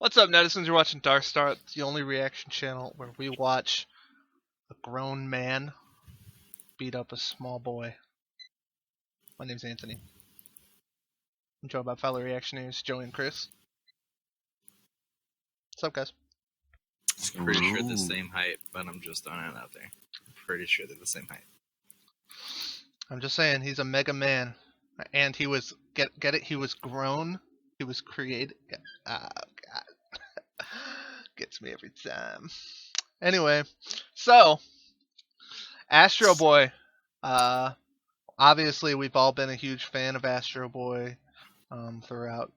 What's up, netizens? You're watching DarkStar. It's the only reaction channel where we watch a grown man beat up a small boy. My name's Anthony. I'm joined by fellow reactionaries, Joey and Chris. What's up, guys? I'm pretty sure they're the same height, but I'm just throwing it out there. I'm pretty sure they're the same height. I'm just saying, he's a mega man. And he was, get it? He was grown. He was created. Oh, God. Gets me every time. Anyway, so, Astro Boy. Obviously, we've all been a huge fan of Astro Boy throughout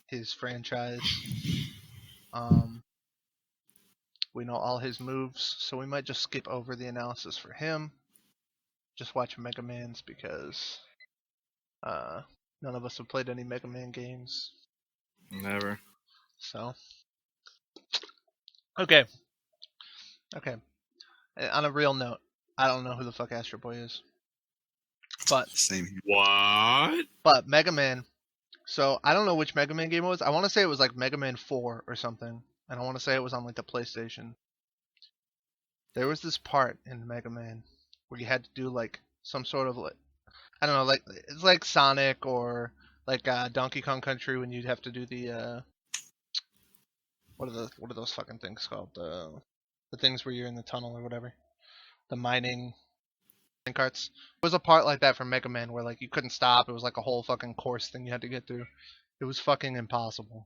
his franchise. We know all his moves, so we might just skip over the analysis for him. Just watch Mega Man's because none of us have played any Mega Man games. Never. So, okay. On a real note, I don't know who the fuck Astro Boy is. But same here. What? But Mega Man. So I don't know which Mega Man game it was. I want to say it was like Mega Man 4 or something, and I want to say it was on like the PlayStation. There was this part in Mega Man where you had to do like some sort of like, I don't know, like it's like Sonic or like Donkey Kong Country when you'd have to do the what are those fucking things called? The things where you're in the tunnel or whatever. The mining carts. There was a part like that from Mega Man where like you couldn't stop. It was like a whole fucking course thing you had to get through. It was fucking impossible.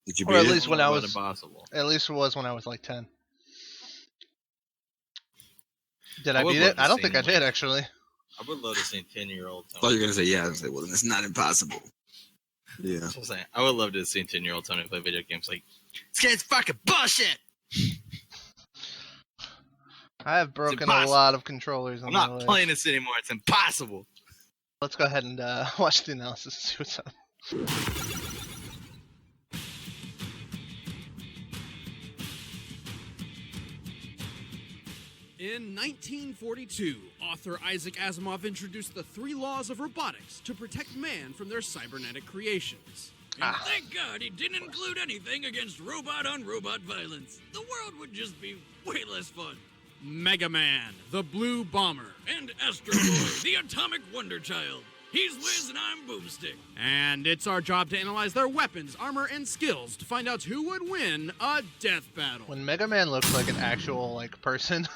Did you Or beat at it? least when I was impossible. At least it was when I was like 10. Did I I would beat love it? to I don't see think I one. did actually. I would love to see 10-year-old Tony. I thought you were gonna say yeah. I was like, well, then it's not impossible. Yeah. That's what I'm saying. I would love to see 10-year-old Tony play video games like, this game's fucking bullshit! I have broken a impossible. lot of controllers in I'm my not life. playing this anymore. It's impossible. Let's go ahead and watch the analysis and see what's up. In 1942, author Isaac Asimov introduced the 3 laws of robotics to protect man from their cybernetic creations. And thank God he didn't include anything against robot-on-robot violence. The world would just be way less fun. Mega Man, the Blue Bomber. And Astro Boy, the atomic wonder child. He's Wiz and I'm Boomstick. And it's our job to analyze their weapons, armor, and skills to find out who would win a death battle. When Mega Man looks like an actual like person,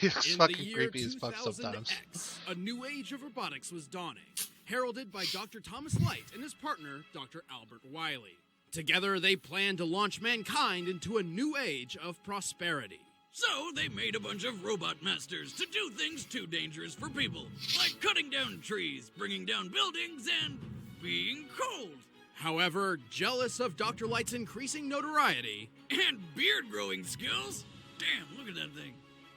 he looks In fucking the year creepy as fuck sometimes. 2000X, a new age of robotics was dawning, heralded by Dr. Thomas Light and his partner, Dr. Albert Wiley. Together, they planned to launch mankind into a new age of prosperity. So they made a bunch of robot masters to do things too dangerous for people, like cutting down trees, bringing down buildings, and being cold. However, jealous of Dr. Light's increasing notoriety, And beard-growing skills? Damn, look at that thing.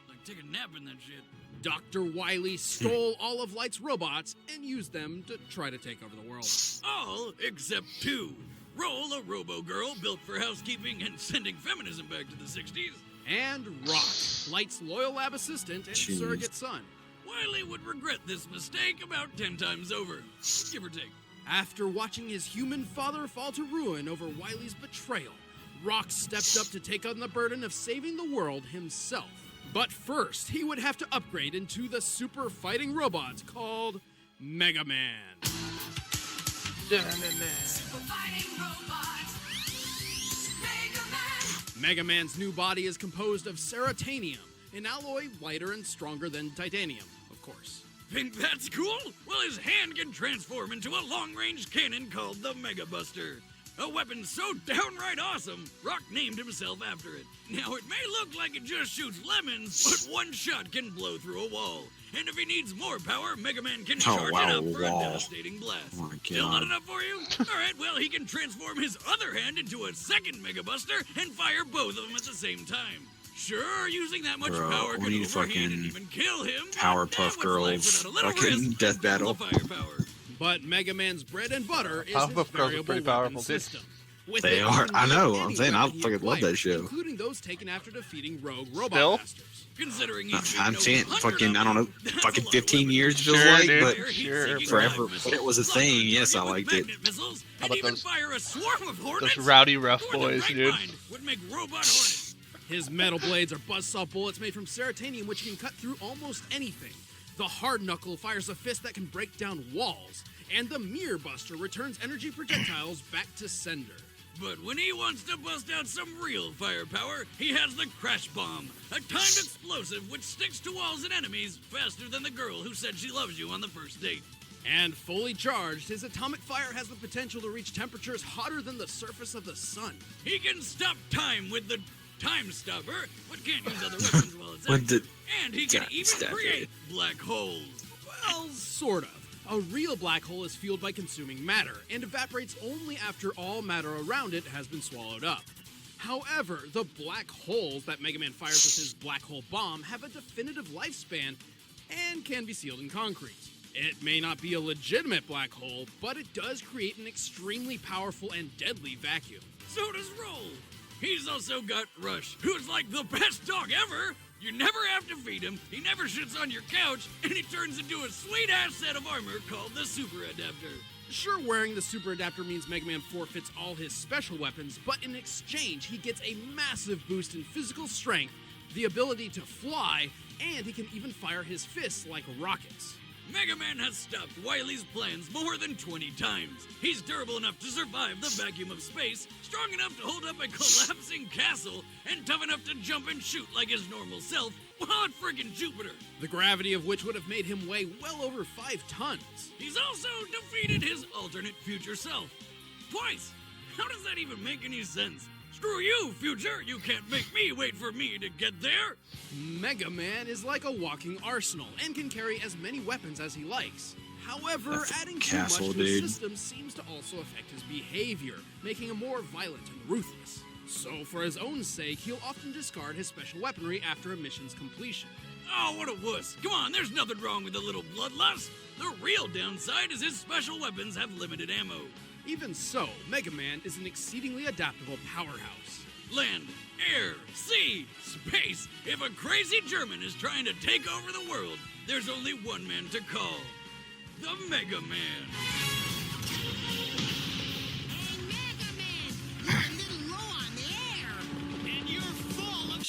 Like take a nap in that shit. Dr. Wiley stole all of Light's robots and used them to try to take over the world. All except 2. Roll, a robo-girl built for housekeeping and sending feminism back to the 60s. And Rock, Light's loyal lab assistant and Jeez. surrogate son. Wiley would regret this mistake about 10 times over, give or take. After watching his human father fall to ruin over Wiley's betrayal, Rock stepped up to take on the burden of saving the world himself. But first, he would have to upgrade into the super fighting robot called Mega Man. Mega Man's new body is composed of ceratanium, an alloy lighter and stronger than titanium, of course. Think that's cool? Well, his hand can transform into a long-range cannon called the Mega Buster. A weapon so downright awesome, Rock named himself after it. Now, it may look like it just shoots lemons, but one shot can blow through a wall. And if he needs more power, Mega Man can charge it up for a devastating blast. Oh my Still not God. enough for you? Alright, well, he can transform his other hand into a second Mega Buster and fire both of them at the same time. Sure, using that much Bro, power we could need overheat and fucking even kill him. but Powerpuff what's life Girls without a little fucking risk death and battle. firepower? But Mega Man's bread and butter is Powerpuff his Girls are variable pretty weapon powerful, too. system. With They it, are. he can I know. make I'm any saying I weapon he fucking love that acquires, show. including those taken after defeating rogue robot Still? masters. Considering Not he's 5 beaten cent, over 100 fucking, I don't know, that's a fucking lot of 15 weapons. years feels Sure, like, dude. but Sure, forever. But it was a thing. Yes, I liked it. Missiles, How and about even those- fire a swarm of hornets. Those rowdy rough Who in their boys, right dude. mind would make robot hornets? His metal blades are buzzsaw bullets made from serotonin, which can cut through almost anything. The hard knuckle fires a fist that can break down walls, and the mirror buster returns energy projectiles back to sender. But when he wants to bust out some real firepower, he has the crash bomb, a timed explosive which sticks to walls and enemies faster than the girl who said she loves you on the first date. And fully charged, his atomic fire has the potential to reach temperatures hotter than the surface of the sun. He can stop time with the time stopper, but can't use other weapons while it's With the active. And he can time even stopper. create black holes. Well, sort of. A real black hole is fueled by consuming matter and evaporates only after all matter around it has been swallowed up. However, the black holes that Mega Man fires with his black hole bomb have a definitive lifespan and can be sealed in concrete. It may not be a legitimate black hole, but it does create an extremely powerful and deadly vacuum. So does Roll. He's also got Rush, who's like the best dog ever. You never have to feed him, he never shits on your couch, and he turns into a sweet-ass set of armor called the Super Adapter. Sure, wearing the super adapter means Mega Man forfeits all his special weapons, but in exchange, he gets a massive boost in physical strength, the ability to fly, and he can even fire his fists like rockets. Mega Man has stopped Wily's plans more than 20 times. He's durable enough to survive the vacuum of space, strong enough to hold up a collapsing castle, and tough enough to jump and shoot like his normal self while at friggin' Jupiter. The gravity of which would have made him weigh well over 5 tons. He's also defeated his alternate future self. Twice. How does that even make any sense? Screw you, future! You can't make me wait for me to get there! Mega Man is like a walking arsenal and can carry as many weapons as he likes. However, That's a adding too castle, much to his dude. system seems to also affect his behavior, making him more violent and ruthless. So, for his own sake, he'll often discard his special weaponry after a mission's completion. Oh, what a wuss. Come on, there's nothing wrong with a little bloodlust. The real downside is his special weapons have limited ammo. Even so, Mega Man is an exceedingly adaptable powerhouse. Land, air, sea, space. If a crazy German is trying to take over the world, there's only one man to call. The Mega Man. Hey, Mega Man, you're a little low on the air. And you're full of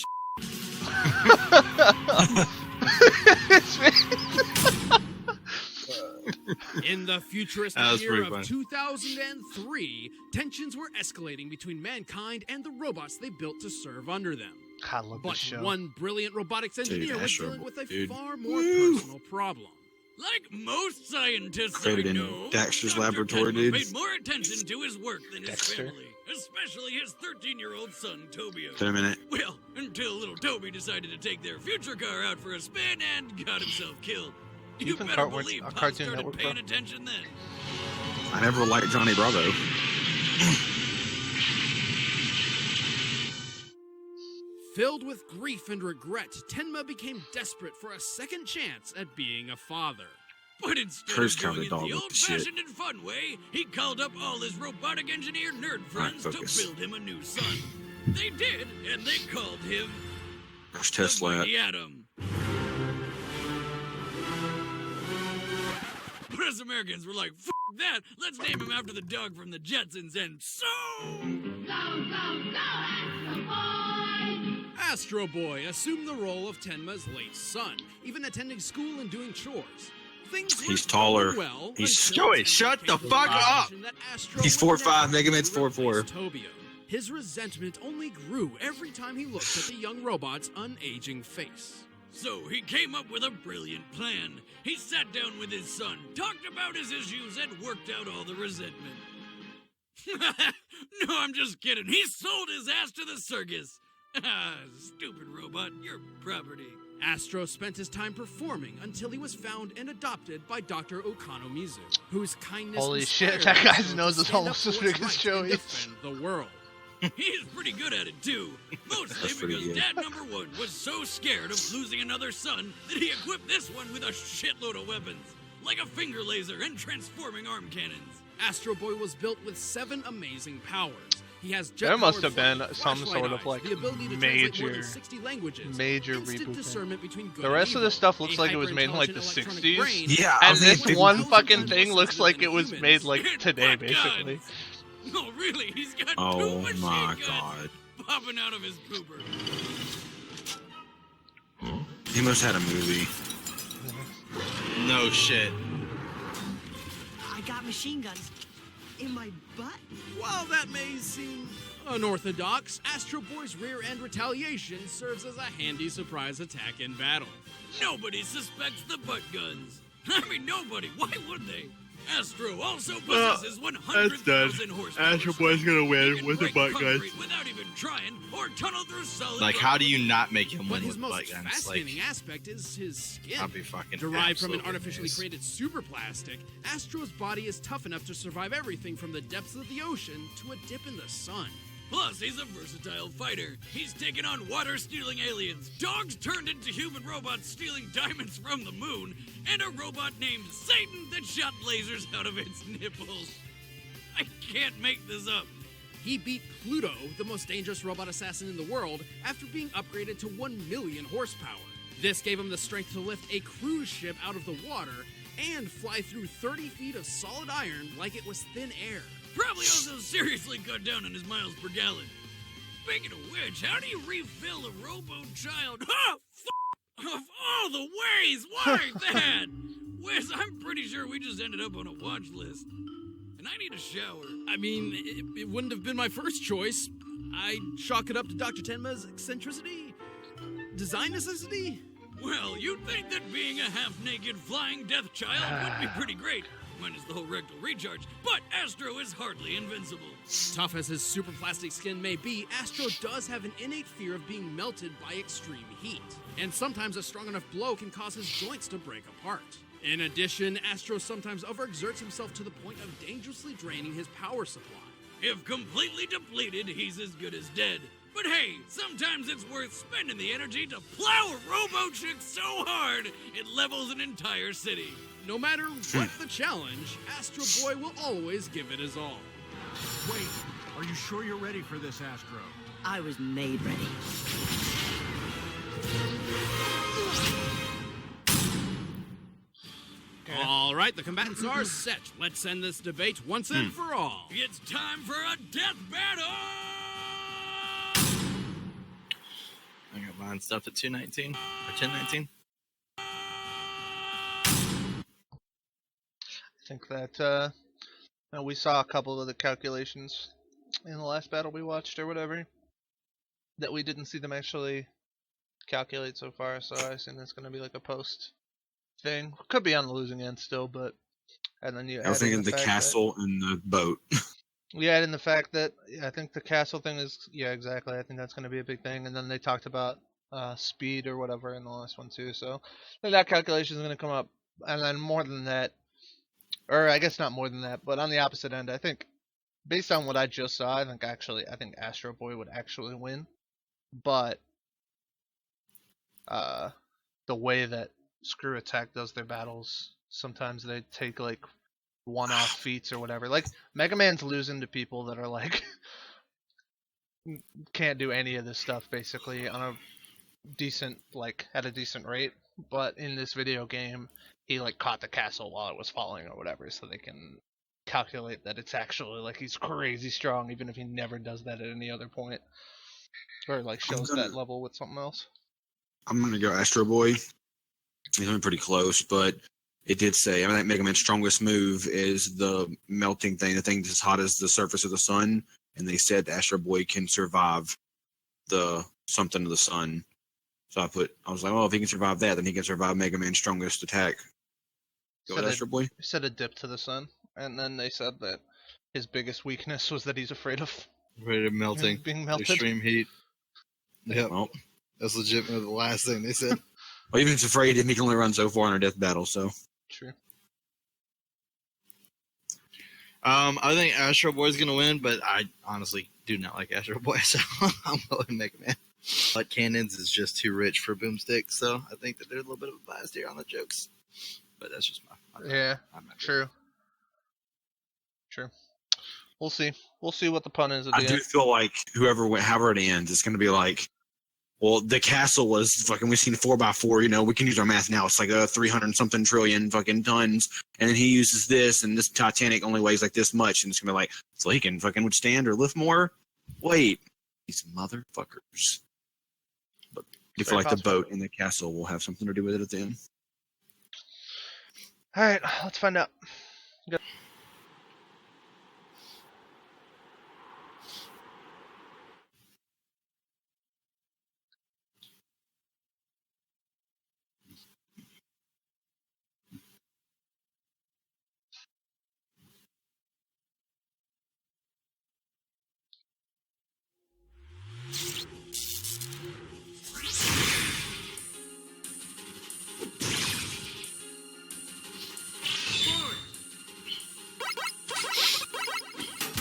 In the futuristic That was year pretty of funny. 2003, tensions were escalating between mankind and the robots they built to serve under them. I love But this show. one brilliant robotics engineer was Astro dealing Boy, with a dude. far more Woo. personal problem. Like most scientists Created I in know, Dexter's Dr. laboratory, Penman dudes. paid more attention to his work than his Dexter? family, especially his 13-year-old son, Tobio. Wait a minute. Well, until little Toby decided to take their future car out for a spin and got himself killed. You Even better Cartworks- believe Pop Cartoon started Network, paying bro. attention then. I never liked Johnny Bravo. Filled with grief and regret, Tenma became desperate for a second chance at being a father. But instead Curse of doing counter it dog the with the shit. old-fashioned and fun way, he called up all his robotic engineer nerd friends to focus. build him a new son. They did, and they called him There's the Tesla. Mighty Atom. But us Americans were like, F that, let's name him after the dog from the Jetsons, and so... Astro Boy assumed the role of Tenma's late son, even attending school and doing chores. Things were He's taller. going well He's- until Joey, Tenma shut came the to fuck realization up! that Astro He's was 4'5", never Mega Man's to replace 4'4". Tobio. His resentment only grew every time he looked at the young robot's unaging face. So he came up with a brilliant plan. He sat down with his son, talked about his issues, and worked out all the resentment. No, I'm just kidding. He sold his ass to the circus. Stupid robot, you're property. Astro spent his time performing until he was found and adopted by Dr. Okanomizu, whose kindness Holy shit, inspired that guy's Astro to nose is stand up almost for as what's big as right and Joey's. defend the world. He's pretty good at it, too. Mostly That's pretty because good. Dad number one was so scared of losing another son that he equipped this one with a shitload of weapons, like a finger laser and transforming arm cannons. Astro Boy was built with 7 amazing powers. He has There must jet-powered have been flight, some flashlight sort of eyes, like the ability to translate more major, than 60 languages, major instant reboot. discernment between good The and rest of this evil, stuff looks a like it was made in like the hyper-intelligent electronic 60s. brain, Yeah, And I this mean, one 1,000 fucking times thing more looks like sensitive it was than made humans. like And today, butt basically. guns. No, really, he's got two oh machine my guns god. popping out of his pooper. He must have had a movie. No shit. I got machine guns in my butt. While that may seem unorthodox, Astro Boy's rear end retaliation serves as a handy surprise attack in battle. Nobody suspects the butt guns. I mean, nobody. Why would they? Astro also possesses 100,000 horsepower. Astro Boy's gonna He win can with the break butt guns. concrete without even trying, or tunnel through solid Like, rock. how do you not make him But win his with butt most guns? fascinating Like, aspect is his skin. I'll be fucking Derived from an absolutely artificially amazed. created super plastic, Astro's body is tough enough to survive everything from the depths of the ocean to a dip in the sun. Plus, he's a versatile fighter. He's taken on water-stealing aliens, dogs turned into human robots stealing diamonds from the moon, and a robot named Satan that shot lasers out of its nipples. I can't make this up. He beat Pluto, the most dangerous robot assassin in the world, after being upgraded to 1 million horsepower. This gave him the strength to lift a cruise ship out of the water and fly through 30 feet of solid iron like it was thin air. Probably also seriously cut down on his miles per gallon. Speaking of which, how do you refill a robo-child? Ah, of all the ways, why that? Wes, I'm pretty sure we just ended up on a watch list. And I need a shower. I mean, it wouldn't have been my first choice. I'd chalk it up to Dr. Tenma's eccentricity, design necessity. Well, you'd think that being a half-naked flying death child would be pretty great. Minus the whole rectal recharge, but Astro is hardly invincible. Tough as his super plastic skin may be, Astro does have an innate fear of being melted by extreme heat. And sometimes a strong enough blow can cause his joints to break apart. In addition, Astro sometimes overexerts himself to the point of dangerously draining his power supply. If completely depleted, he's as good as dead. But hey, sometimes it's worth spending the energy to plow a robo-chick so hard it levels an entire city. No matter what the challenge, Astro Boy will always give it his all. Wait, are you sure you're ready for this, Astro? I was made ready. All right, the combatants are set. Let's end this debate once and for all. It's time for a death battle! I got mine stuff at 219 or 1019. I think that we saw a couple of the calculations in the last battle we watched or whatever that we didn't see them actually calculate so far, so I assume it's going to be like a post thing. Could be on the losing end still, but and then you I was add in thinking the fact castle and the boat. we add in the fact that I think the castle thing is exactly. I think that's going to be a big thing, and then they talked about speed or whatever in the last one too. So I think that calculation is going to come up, and then more than that. Or I guess not more than that, but on the opposite end, I think, based on what I just saw, I think Astro Boy would actually win. But the way that Screw Attack does their battles, sometimes they take like one-off feats or whatever. Like Megaman's losing to people that are like can't do any of this stuff basically on a decent at a decent rate. But in this video game, he like caught the castle while it was falling or whatever, so they can calculate that it's actually like he's crazy strong, even if he never does that at any other point, or like shows that level with something else. I'm gonna go Astro Boy. He's been pretty close, but it did say, I think Mega Man's strongest move is the melting thing, the thing that's as hot as the surface of the sun, and they said Astro Boy can survive the something of the sun. So I was like, well, if he can survive that, then he can survive Mega Man's strongest attack. Go with Astro Boy. Said a dip to the sun, and then they said that his biggest weakness was that he's afraid of Melting. being melted. Extreme heat. Yep. Well, That's legitimately the last thing they said. well, even if he's afraid, he can only run so far in a death battle, so. True. I think Astro Boy's gonna win, but I honestly do not like Astro Boy, so I'm going to make a man. But Cannons is just too rich for Boomstick, so I think that there's a little bit of a bias here on the jokes. But that's just my Yeah. I'm not True. We'll see. We'll see what the pun is at I the do end. feel like however it ends, it's going to be like, well, the castle was fucking, we've seen 4x4, you know, we can use our math now. It's like 300 something trillion fucking tons. And then he uses this, and this Titanic only weighs like this much. And it's going to be like, so he can fucking withstand or lift more? Wait, these motherfuckers. But I feel like the boat in the castle will have something to do with it at the end. All right, let's find out.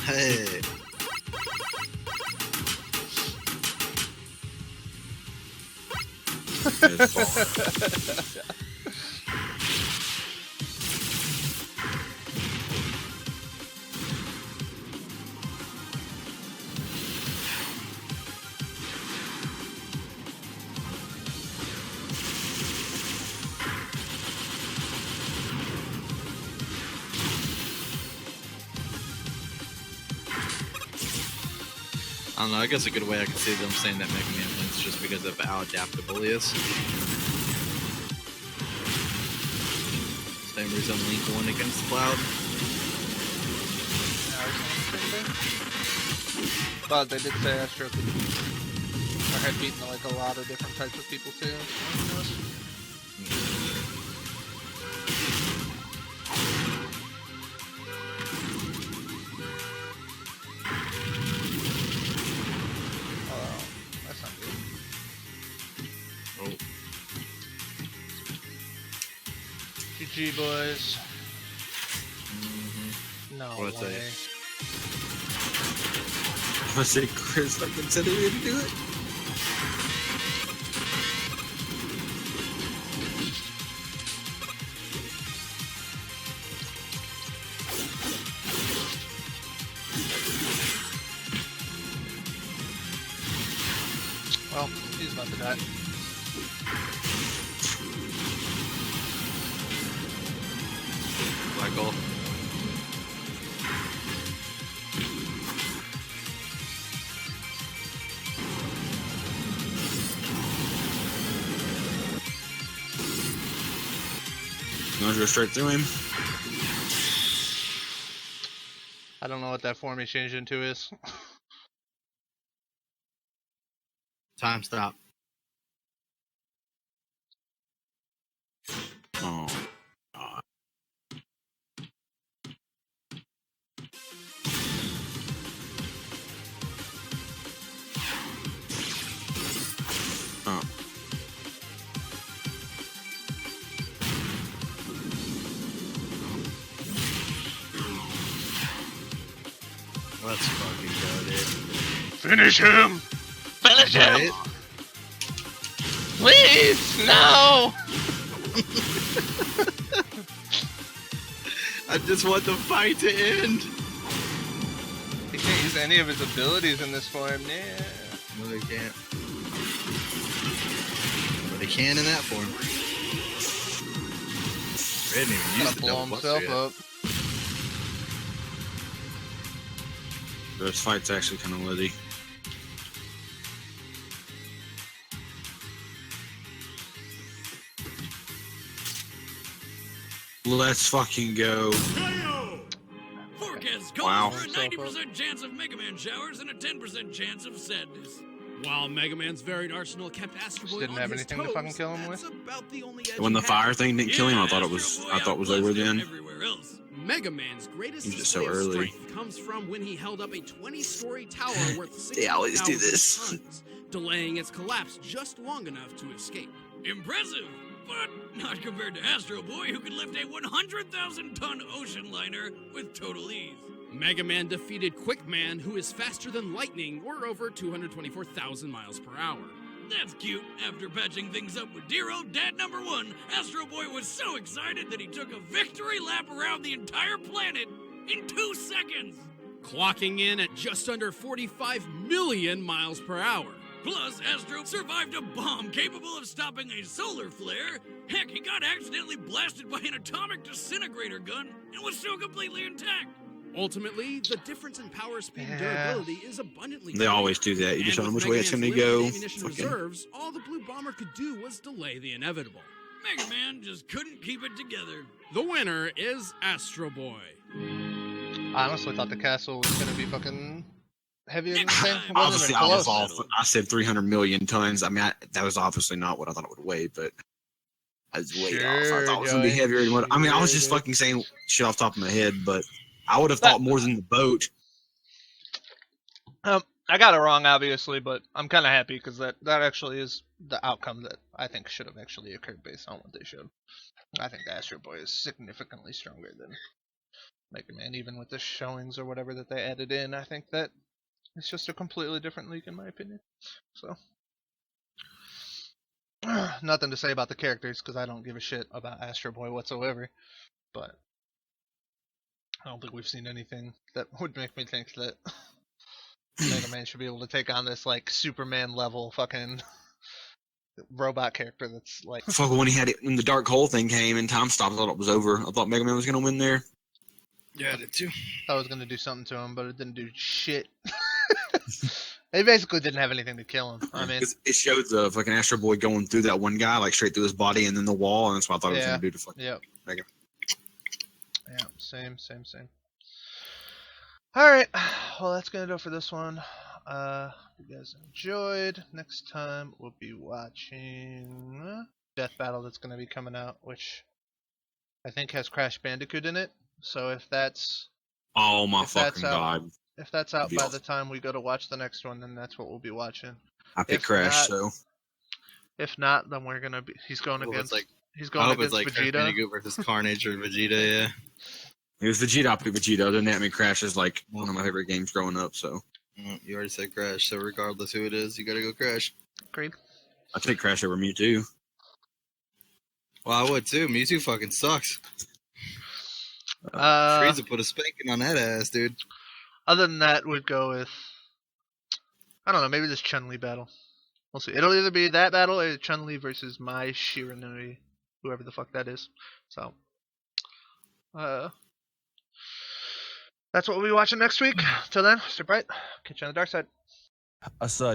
Hey. I don't know, I guess a good way I could see them saying that Mega Man wins just because of how adaptable he is. Same reason Link won against Cloud. But they did say Astro could or had beaten like a lot of different types of people too. Oh, that's not good. Oh. GG boys. No What's way. that? I'm going to say Chris fucking said he didn't do it. Well, he's about to die. Michael. You want to go straight through him? I don't know what that form he changed into is. Time stop. Oh, God. Oh. Let's fucking go, dude. Finish him! Finish him! Right? Please! No! I just want the fight to end. He can't use any of his abilities in this form, yeah. No, they can't. But they can in that form. They didn't even use Gotta the blow double buster himself yet. up. This fight's actually kind of worthy. Let's fucking go. Forecast calls Wow. for a 90% chance of Mega Man showers and a 10% chance of sadness. While Mega Man's varied arsenal kept Astro Boy didn't on have his anything to toes, fucking kill him that's with? about the only edge When the he fire had. thing didn't kill him, I thought it Astro was Boy over outclassed him then. everywhere else. Mega Man's greatest Used it display so of early. strength comes from when he held up a 20-story tower worth 60,000 They always do this. tons, delaying its collapse just long enough to escape. Impressive, but not compared to Astro Boy, who could lift a 100,000-ton ocean liner with total ease. Mega Man defeated Quick Man, who is faster than lightning, or over 224,000 miles per hour. That's cute. After patching things up with dear old Dad number 1, Astro Boy was so excited that he took a victory lap around the entire planet in 2 seconds. clocking in at just under 45 million miles per hour. Plus, Astro survived a bomb capable of stopping a solar flare. Heck, he got accidentally blasted by an atomic disintegrator gun and was still completely intact. Ultimately, the difference in power, speed, and Yeah. durability is abundantly They clear. always do that. You just And don't know with which way it's Mega going to Man's go. limited ammunition Fucking- reserves, all the Blue Bomber could do was delay the inevitable. Mega Man just couldn't keep it together. The winner is Astro Boy. I honestly thought the castle was gonna be fucking heavier than the thing. It wasn't Obviously, even I was close. off. I said 300 million tons. I mean, that was obviously not what I thought it would weigh, but I was way off. I Sure, thought it was going to be Joey. heavier than what. I mean, I was just Sure, fucking saying shit off the top of my head, but I would have thought more than the boat. I got it wrong, obviously, but I'm kind of happy because that actually is the outcome that I think should have actually occurred based on what they showed. I think the Astro Boy is significantly stronger than Mega Man, even with the showings or whatever that they added in. I think that it's just a completely different league, in my opinion. So, nothing to say about the characters because I don't give a shit about Astro Boy whatsoever. But I don't think we've seen anything that would make me think that Mega Man should be able to take on this like Superman level fucking robot character that's like Fuck, when he had it, when the dark hole thing came and time stopped, I thought it was over. I thought Mega Man was going to win there. Yeah, I did too. I was gonna do something to him, but it didn't do shit. It basically didn't have anything to kill him. I mean, 'Cause it showed the fucking Astro Boy going through that one guy, like straight through his body and then the wall, and that's what I thought it was Yeah. going to do to fucking yep. Mega. Yeah, same. Alright, well that's gonna do it for this one. If you guys enjoyed, next time we'll be watching Death Battle that's gonna be coming out, which I think has Crash Bandicoot in it. So if that's Oh my If that's fucking god. out Be by awesome. the time we go to watch the next one, then that's what we'll be watching. I picked if Crash, not- so. If not, then we're gonna be he's going I hope it's against like he's I going hope it's against like Crash Vegeta. Bandicoot versus Carnage or Vegeta. Yeah. It was Vegeta, I picked Vegeta. Other than that, I mean, Crash is like one of my favorite games growing up, so. Well, you already said Crash, so regardless who it is, you gotta go Crash. Agreed. I take Crash over Mewtwo. Well, I would too. Mewtwo fucking sucks. Frieza put a spanking on that ass, dude. Other than that, we'd go with I don't know, maybe this Chun-Li battle. We'll see. It'll either be that battle or Chun-Li versus Mai Shiranui, whoever the fuck that is. So, that's what we'll be watching next week. Till then, stay bright. Catch you on the dark side.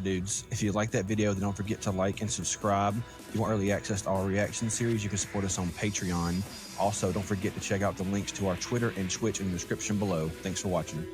Dudes. If you like that video, then don't forget to like and subscribe. If you want early access to our reaction series, you can support us on Patreon. Also, don't forget to check out the links to our Twitter and Twitch in the description below. Thanks for watching.